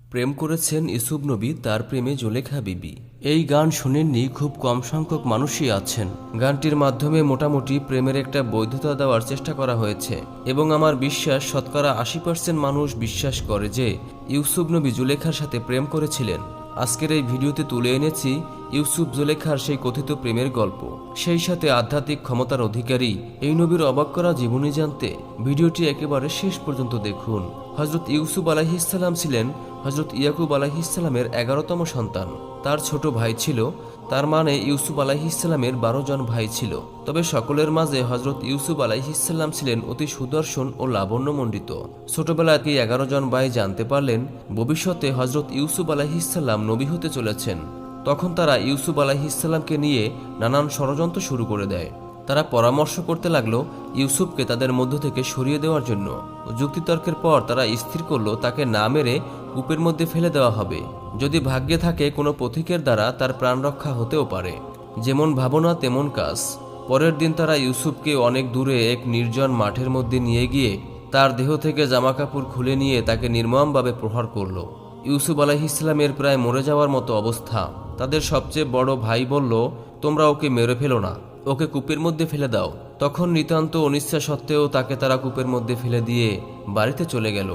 প্রেম করেছেন ইউসুফ নবী, তার প্রেমে জুলেখা বিবি। এই গান শুনেননি খুব কম সংখ্যক মানুষই আছেন। গানটির মাধ্যমে মোটামুটি প্রেমের একটা বৈধতা দেওয়ার চেষ্টা করা হয়েছে এবং আমার বিশ্বাস শতকরা 80% মানুষ বিশ্বাস করে যে ইউসুফ নবী জুলেখার সাথে প্রেম করেছিলেন। আজকের এই ভিডিওতে তুলে এনেছি ইউসুফ জুলেখার সেই কথিত প্রেমের গল্প, সেই সাথে আধ্যাত্মিক ক্ষমতার অধিকারী এই নবীর অবাক করা জীবনী জানতে ভিডিওটি একেবারে শেষ পর্যন্ত দেখুন। হজরত ইউসুফ আলাইহিসসালাম ছিলেন হজরত ইয়াকুব আলাইহিসসালামের 11তম সন্তান। তার ছোট ভাই ছিল, তার মানে ইউসুফ আলাইহিসসালামের 12 জন ভাই ছিল। তবে সকলের মাঝে হজরত ইউসুফ আলাইহিসসালাম ছিলেন অতি সুদর্শন ও লাবণ্যমণ্ডিত। ছোটবেলায় 11 জন ভাই জানতে পারলেন ভবিষ্যতে হজরত ইউসুফ আলাইহিসসালাম নবী হতে চলেছেন। তখন তারা ইউসুফ আলাইহিসসালামকে নিয়ে নানান ষড়যন্ত্র শুরু করে দেয়। তারা পরামর্শ করতে লাগলো ইউসুফকে তাদের মধ্য থেকে সরিয়ে দেওয়ার জন্য। যুক্তিতর্কের পর তারা স্থির করলো তাকে না মেরে কূপের মধ্যে ফেলে দেওয়া হবে। যদি ভাগ্যে থাকে কোনো পথিকের দ্বারা তার প্রাণ রক্ষা হতেও পারে। যেমন ভাবনা তেমন কাজ। পরের দিন তারা ইউসুফকে অনেক দূরে এক নির্জন মাঠের মধ্যে নিয়ে গিয়ে তার দেহ থেকে জামাকাপড় খুলে নিয়ে তাকে নির্মমভাবে প্রহার করলো। ইউসুফ আলাইহিসসালামের প্রায় মরে যাওয়ার মতো অবস্থা। তাদের সবচেয়ে বড় ভাই বলল, তোমরা ওকে মেরে ফেলো না, ওকে কূপের মধ্যে ফেলে দাও। তখন নিতান্ত অনিচ্ছা সত্ত্বেও তাকে তারা কূপের মধ্যে ফেলে দিয়ে বাড়িতে চলে গেল।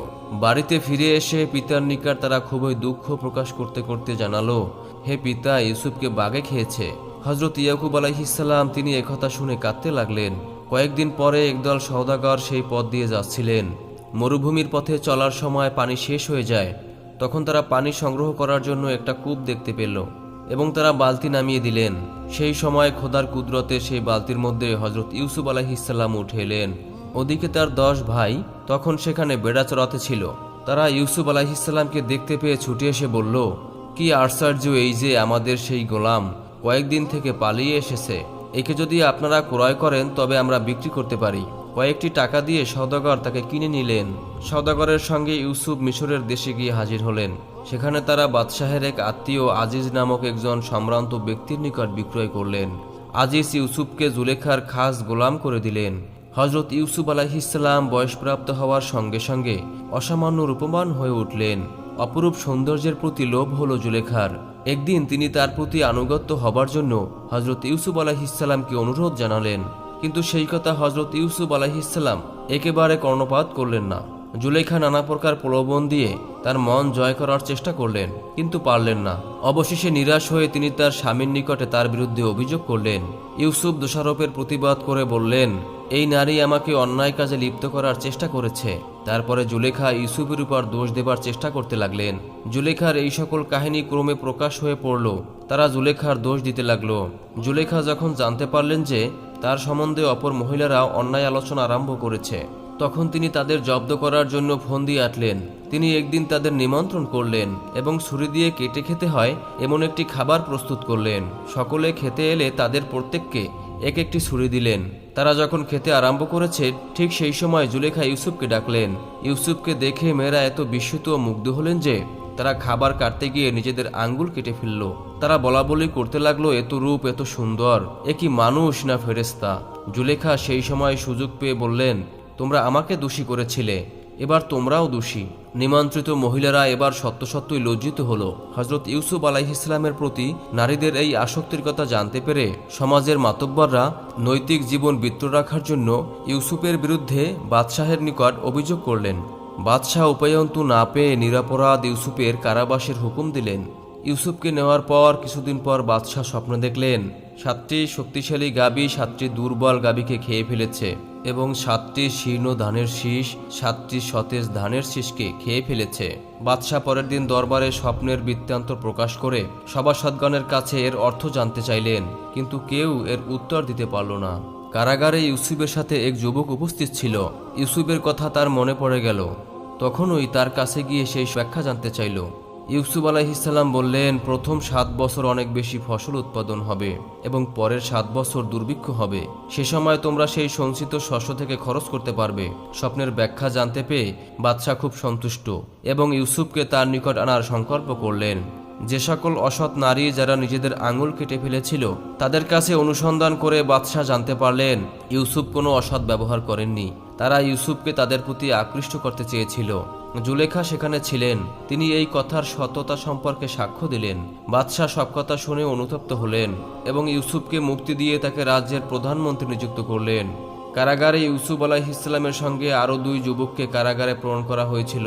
বাড়িতে ফিরে এসে পিতার নিকট তারা খুবই দুঃখ প্রকাশ করতে করতে জানালো, হে পিতা, ইউসুফকে বাঘে খেয়েছে। হজরত ইয়াকুব আলাইহিসসালাম তিনি একথা শুনে কাঁদতে লাগলেন। কয়েকদিন পরে একদল সওদাগর সেই পথ দিয়ে যাচ্ছিলেন। মরুভূমির পথে চলার সময় পানি শেষ হয়ে যায়। তখন তারা পানি সংগ্রহ করার জন্য একটা কূপ দেখতে পেল এবং তারা বালতি নামিয়ে দিলেন। সেই সময় খোদার কুদরতে সেই বালতির মধ্যে হজরত ইউসুফ আলাইহিসসালাম উঠে এলেন। ওদিকে তার 10 ভাই তখন সেখানে বেড়া চড়াতে ছিল। তারা ইউসুফ আলাইহিসসালামকে দেখতে পেয়ে ছুটে এসে বলল, কি আশ্চর্য, এই যে আমাদের সেই গোলাম কয়েকদিন থেকে পালিয়ে এসেছে। একে যদি আপনারা ক্রয় করেন তবে আমরা বিক্রি করতে পারি। কয়েকটি টাকা দিয়ে সওদাগর তাকে কিনে নিলেন। সওদাগরের সঙ্গে ইউসুফ মিশরের দেশে গিয়ে হাজির হলেন। সেখানে তারা বাদশাহের এক আত্মীয় আজিজ নামক একজন সম্ভ্রান্ত ব্যক্তির নিকট বিক্রয় করলেন। আজিজ ইউসুফকে জুলেখার খাস গোলাম করে দিলেন। হজরত ইউসুফ আলাইহিসসালাম বয়সপ্রাপ্ত হওয়ার সঙ্গে সঙ্গে অসামান্য রূপবান হয়ে উঠলেন। অপরূপ সৌন্দর্যের প্রতি লোভ হলো জুলেখার। একদিন তিনি তার প্রতি আনুগত্য হবার জন্য হজরত ইউসুফ আলাইহিসসালামকে অনুরোধ জানালেন, কিন্তু সেই কথা হজরত ইউসুফ আলাইহিসসালাম একেবারে কর্ণপাত করলেন না। জুলেখা নানা প্রকার প্রলোভন দিয়ে তার মন জয় করার চেষ্টা করলেন, কিন্তু পারলেন না। অবশেষে নিরাশ হয়ে তিনি তার স্বামীর নিকটে তার বিরুদ্ধে অভিযোগ করলেন। ইউসুফ দোষারোপের প্রতিবাদ করে বললেন, এই নারী আমাকে অন্যায় কাজে লিপ্ত করার চেষ্টা করেছে। তারপরে জুলেখা ইউসুফের উপর দোষ দেবার চেষ্টা করতে লাগলেন। জুলেখার এই সকল কাহিনী ক্রমে প্রকাশ হয়ে পড়ল। তারা জুলেখার দোষ দিতে লাগলো। জুলেখা যখন জানতে পারলেন যে তার সম্বন্ধে অপর মহিলারা অন্যায় আলোচনা আরম্ভ করেছে, তখন তিনি তাদের জব্দ করার জন্য ফোন দিয়ে আটলেন। তিনি একদিন তাদের নিমন্ত্রণ করলেন এবং ছুরি দিয়ে কেটে খেতে হয় এমন একটি খাবার প্রস্তুত করলেন। সকলে খেতে এলে তাদের প্রত্যেককে এক একটি ছুরি দিলেন। তারা যখন খেতে আরম্ভ করেছে ঠিক সেই সময় জুলেখা ইউসুফকে ডাকলেন। ইউসুফকে দেখে মেয়েরা এত বিস্মিত ও মুগ্ধ হলেন যে তারা খাবার কাটতে গিয়ে নিজেদের আঙ্গুল কেটে ফেলল। তারা বলাবলি করতে লাগলো, এত রূপ, এত সুন্দর, এ কি মানুষ না ফেরেশতা? জুলেখা সেই সময় সুযোগ পেয়ে বললেন, তোমরা আমাকে দোষী করেছিলে, এবার তোমরাও দোষী। নিমন্ত্রিত মহিলারা এবার সত্য সত্যই লজ্জিত হলো। হজরত ইউসুফ আলাইহিসসালামের প্রতি নারীদের এই আসক্তির কথা জানতে পেরে সমাজের মাতব্বররা নৈতিক জীবন বৃত্ত রাখার জন্য ইউসুফের বিরুদ্ধে বাদশাহের নিকট অভিযোগ করলেন। বাদশাহ উপায়ন্তু না পেয়ে নিরপরাধ ইউসুফের কারাবাসের হুকুম দিলেন। ইউসুফকে নেওয়ার পর কিছুদিন পর বাদশাহ স্বপ্ন দেখলেন 7টি শক্তিশালী গাভী 7টি দুর্বল গাভীকে খেয়ে ফেলেছে এবং 7টি শীর্ণ ধানের শীষ 7টি সতেজ ধানের শীষকে খেয়ে ফেলেছে। বাদশাহ পরের দিন দরবারে স্বপ্নের বৃত্তান্ত প্রকাশ করে সভাসদগণের কাছে এর অর্থ জানতে চাইলেন, কিন্তু কেউ এর উত্তর দিতে পারল না। কারাগারে ইউসুফের সাথে এক যুবক উপস্থিত ছিল। ইউসুফের কথা তার মনে পড়ে গেল। তখনই তার কাছে গিয়ে সেই ব্যাখ্যা জানতে চাইল। ইউসুফ আলাইহিসসালাম বললেন, প্রথম 7 বছর অনেক বেশি ফসল উৎপাদন হবে এবং পরের 7 বছর দুর্ভিক্ষ হবে। সে সময় তোমরা সেই সঞ্চিত শস্য থেকে খরচ করতে পারবে। স্বপ্নের ব্যাখ্যা জানতে পেয়ে বাদশাহ খুব সন্তুষ্ট এবং ইউসুফকে তার নিকট আনার সংকল্প করলেন। যে সকল অসৎ নারী যারা নিজেদের আঙুল কেটে ফেলেছিল তাদের কাছে অনুসন্ধান করে বাদশাহ জানতে পারলেন ইউসুফ কোনো অসৎ ব্যবহার করেননি। তারা ইউসুফকে তাদের প্রতি আকৃষ্ট করতে চেয়েছিল। জুলেখা সেখানে ছিলেন। তিনি এই কথার সত্যতা সম্পর্কে সাক্ষ্য দিলেন। বাদশাহ সব কথা শুনে অনুতপ্ত হলেন এবং ইউসুফকে মুক্তি দিয়ে তাকে রাজ্যের প্রধানমন্ত্রী নিযুক্ত করলেন। কারাগারে ইউসুফ আলাইহিসসালামের সঙ্গে আরও 2 যুবককে কারাগারে প্রেরণ করা হয়েছিল।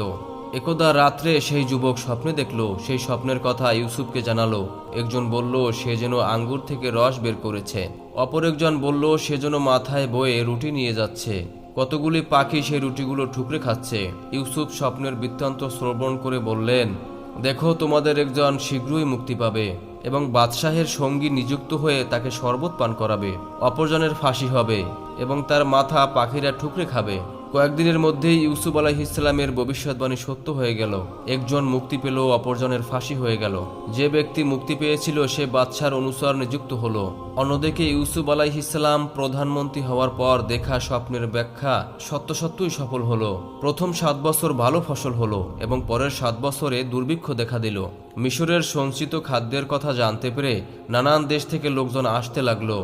একদা রাত্রে সেই যুবক স্বপ্নে দেখল, সেই স্বপ্নের কথা ইউসুফকে জানালো। একজন বলল সে যেন আঙ্গুর থেকে রস বের করেছে, অপর একজন বলল সে যেন মাথায় বয়ে রুটি নিয়ে যাচ্ছে, কতগুলি পাখি সেই রুটিগুলো ঠুকরে খাচ্ছে। ইউসুফ স্বপ্নের বৃত্তান্ত শ্রবণ করে বললেন, দেখো তোমাদের একজন শীঘ্রই মুক্তি পাবে এবং বাদশাহের সঙ্গী নিযুক্ত হয়ে তাকে শরবত পান করাবে, অপরজনের ফাঁসি হবে এবং তার মাথা পাখিরা ঠুকরে খাবে। কয়েকদিনের মধ্যেই ইউসুফ আলাইহিসসালামের ভবিষ্যৎবাণী সত্য হয়ে গেল। একজন মুক্তি পেল, অপরজনের ফাঁসি হয়ে গেল। যে ব্যক্তি মুক্তি পেয়েছিল সে বাদশার অনুসার নিযুক্ত হলো। অন্যদিকে ইউসুফ আলাইহিসসালাম প্রধানমন্ত্রী হওয়ার পর দেখা স্বপ্নের ব্যাখ্যা সত্যই সফল হলো। প্রথম 7 বছর ভালো ফসল হলো এবং পরের 7 বছরে দুর্ভিক্ষ দেখা দিল। মিশরের সঞ্চিত খাদ্যের কথা জানতে পেরে নানান দেশ থেকে লোকজন আসতে লাগলো।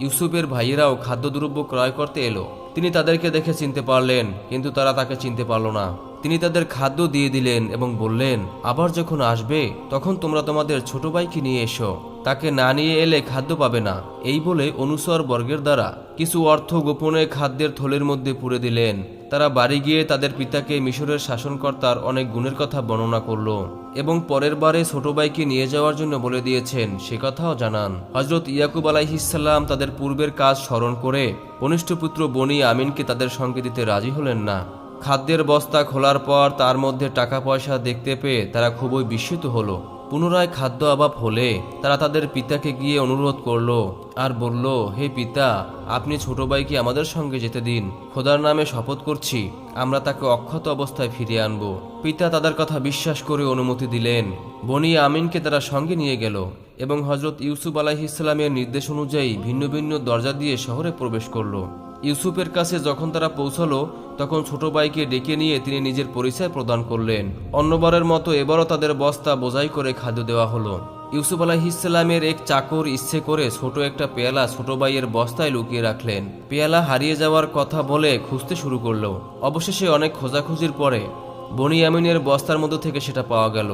ইউসুফের ভাইয়েরাও খাদ্যদ্রব্য ক্রয় করতে এলো। তিনি তাদেরকে দেখে চিনতে পারলেন, কিন্তু তারা তাকে চিনতে পারল না। তিনি তাদের খাদ্য দিয়ে দিলেন এবং বললেন, আবার যখন আসবে তখন তোমরা তোমাদের ছোট ভাইকে নিয়ে এসো, তাকে না নিয়ে এলে খাদ্য পাবে না। এই বলে অনুসর বর্গের দ্বারা কিছু অর্থ গোপনে খাদ্যের থলের মধ্যে পুরে দিলেন। তারা বাড়ি গিয়ে তাদের পিতাকে মিশরের শাসনকর্তার অনেক গুণের কথা বর্ণনা করল এবং পরের বারে ছোট ভাইকে নিয়ে যাওয়ার জন্য বলে দিয়েছেন সে কথাও জানান। হযরত ইয়াকুব আলাইহিসসালাম তাদের পূর্বের কাজ স্মরণ করে কনিষ্ঠ পুত্র বনি আমিনকে তাদের সঙ্গে দিতে রাজি হলেন না। খাদ্যের বস্তা খোলার পর তার মধ্যে টাকা পয়সা দেখতে পেয়ে তারা খুবই বিস্মিত হলো। পুনরায় খাদ্য অভাব হলে তারা তাদের পিতাকে গিয়ে অনুরোধ করল আর বলল, হে পিতা, আপনি ছোট ভাইকে আমাদের সঙ্গে যেতে দিন। খোদার নামে শপথ করছি আমরা তাকে অক্ষত অবস্থায় ফিরিয়ে আনব। পিতা তাদের কথা বিশ্বাস করে অনুমতি দিলেন। বনি আমিনকে তারা সঙ্গে নিয়ে গেল এবং হযরত ইউসুফ আলাইহিসসালামের নির্দেশ অনুযায়ী ভিন্ন ভিন্ন দরজা দিয়ে শহরে প্রবেশ করল। ইউসুফের কাছে যখন তারা পৌঁছলো তখন ছোট ভাইকে ডেকে নিয়ে তিনি নিজের পরিচয় প্রদান করলেন। অন্যবারের মতো এবারও তাদের বস্তা বোঝাই করে খাদ্য দেওয়া হলো। ইউসুফ আলাইহিসসালামের এক চাকর ইচ্ছে করে ছোট একটা পেয়ালা ছোট ভাইয়ের বস্তায় লুকিয়ে রাখলেন। পেয়ালা হারিয়ে যাওয়ার কথা বলে খুঁজতে শুরু করলো। অবশেষে অনেক খোঁজাখুঁজির পরে বনি আমিনের বস্তার মধ্যে থেকে সেটা পাওয়া গেল।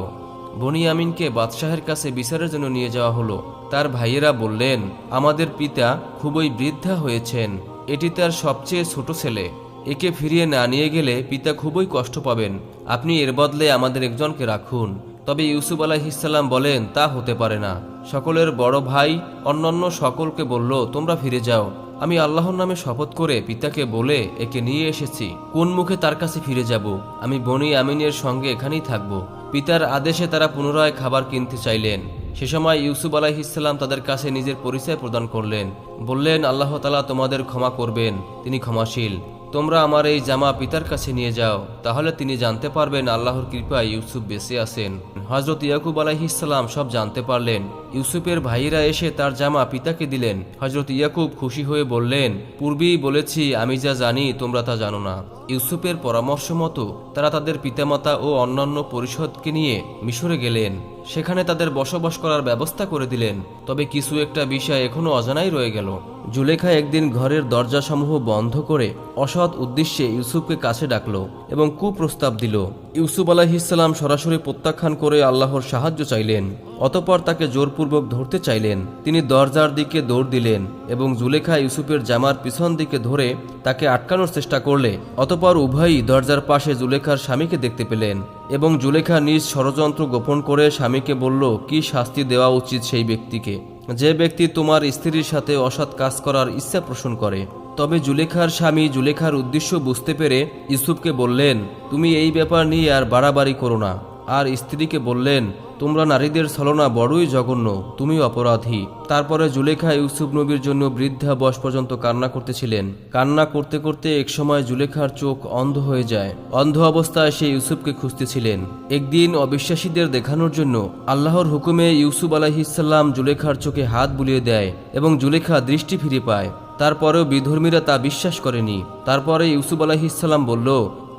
বনি আমিনকে বাদশাহের কাছে বিচারের জন্য নিয়ে যাওয়া হলো। তার ভাইয়েরা বললেন, আমাদের পিতা খুবই বৃদ্ধা হয়েছেন, এটি তার সবচেয়ে ছোট ছেলে, একে ফিরিয়ে না নিয়ে গেলে পিতা খুবই কষ্ট পাবেন, আপনি এর বদলে আমাদের একজনকে রাখুন। তবে ইউসুফ আলাইহিসসালাম বলেন, তা হতে পারে না। সকলের বড় ভাই অন্যান্য সকলকে বলল, তোমরা ফিরে যাও, আমি আল্লাহর নামে শপথ করে পিতাকে বলে একে নিয়ে এসেছি, কোন মুখে তার কাছে ফিরে যাব? আমি বনি আমিনের সঙ্গে এখানেই থাকব। পিতার আদেশে তারা পুনরায় খাবার কিনতে চাইলেন। সে সময় ইউসুফ আলাইহিসসালাম তাদের কাছে নিজের পরিচয় প্রদান করলেন। বললেন, আল্লাহ তাআলা তোমাদের ক্ষমা করবেন, তিনি ক্ষমাশীল। তোমরা আমার এই জামা পিতার কাছে নিয়ে যাও, তাহলে তিনি জানতে পারবেন আল্লাহর কৃপায় ইউসুফ বেঁচে আছেন। হযরত ইয়াকুব আলাইহিসসালাম সব জানতে পারলেন। ইউসুফের ভাইয়েরা এসে তার জামা পিতাকে দিলেন। হযরত ইয়াকুব খুশি হয়ে বললেন, পূর্বেই বলেছি আমি যা জানি তোমরা তা জানো না। ইউসুফের পরামর্শ মতো তারা তাদের পিতামাতা ও অন্যান্য পরিষদকে নিয়ে মিশরে গেলেন। সেখানে তাদের বসবাস করার ব্যবস্থা করে দিলেন। তবে কিছু একটা বিষয় এখনো অজানাই রয়ে গেল। জুলেখা একদিন ঘরের দরজাসমূহ বন্ধ করে অসৎ উদ্দেশ্যে ইউসুফকে কাছে ডাকলো এবং কুপ্রস্তাব দিল। ইউসুফ আলাইহিসসালাম সরাসরি প্রত্যাখ্যান করে আল্লাহর সাহায্য চাইলেন। অতঃপর তাকে জোরপূর্বক ধরতে চাইলেন। তিনি দরজার দিকে দৌড় দিলেন এবং জুলেখা ইউসুফের জামার পিছন দিকে ধরে তাকে আটকানোর চেষ্টা করলে অতঃপর উভয়ই দরজার পাশে জুলেখার স্বামীকে দেখতে পেলেন এবং জুলেখা নিজ ষড়যন্ত্র গোপন করে স্বামীকে বলল, কি শাস্তি দেওয়া উচিত সেই ব্যক্তিকে যে ব্যক্তি তোমার স্ত্রীর সাথে অসৎ কাজ করার ইচ্ছা পোষণ করে। তবে জুলেখার স্বামী জুলেখার উদ্দেশ্য বুঝতে পেরে ইউসুফকে বললেন, তুমি এই ব্যাপার নিয়ে আর বাড়াবাড়ি করো না। আর স্ত্রীকে বললেন, তোমরা নারীদের ছলনা বড়ই জঘন্য, তুমি অপরাধী। তারপরে জুলেখা ইউসুফ নবীর জন্য বৃদ্ধা বয়স পর্যন্ত কান্না করতেছিলেন। কান্না করতে করতে একসময় জুলেখার চোখ অন্ধ হয়ে যায়। অন্ধ অবস্থায় সে ইউসুফকে খুঁজতেছিলেন। একদিন অবিশ্বাসীদের দেখানোর জন্য আল্লাহর হুকুমে ইউসুফ আলাইহিসসালাম জুলেখার চোখে হাত বুলিয়ে দেয় এবং জুলেখা দৃষ্টি ফিরে পায়। তারপরেও বিধর্মীরা তা বিশ্বাস করেনি। তারপরে ইউসুফ আলাইহিসসালাম বলল,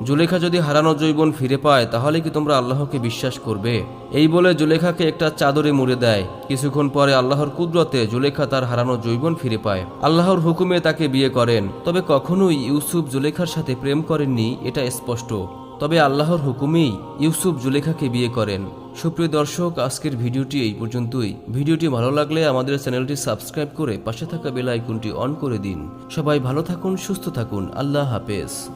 জুলেখা যদি হারানো যৌবন ফিরে পায় তাহলে কি তোমরা আল্লাহকে বিশ্বাস করবে? এই বলে জুলেখাকে একটা চাদরে মুড়ে দেয়। কিছুক্ষণ পরে আল্লাহর কুদরতে জুলেখা তার হারানো যৌবন ফিরে পায়। আল্লাহর হুকুমে তাকে বিয়ে করেন। তবে কখনোই ইউসুফ জুলেখার সাথে প্রেম করেননি, এটা স্পষ্ট। তবে আল্লাহর হুকুমেই ইউসুফ জুলেখাকে বিয়ে করেন। সুপ্রিয় দর্শক, আজকের ভিডিওটি এই পর্যন্তই। ভিডিওটি ভালো লাগলে আমাদের চ্যানেলটি সাবস্ক্রাইব করে পাশে থাকা বেল আইকনটি অন করে দিন। সবাই ভালো থাকুন, সুস্থ থাকুন। আল্লাহ হাফেজ।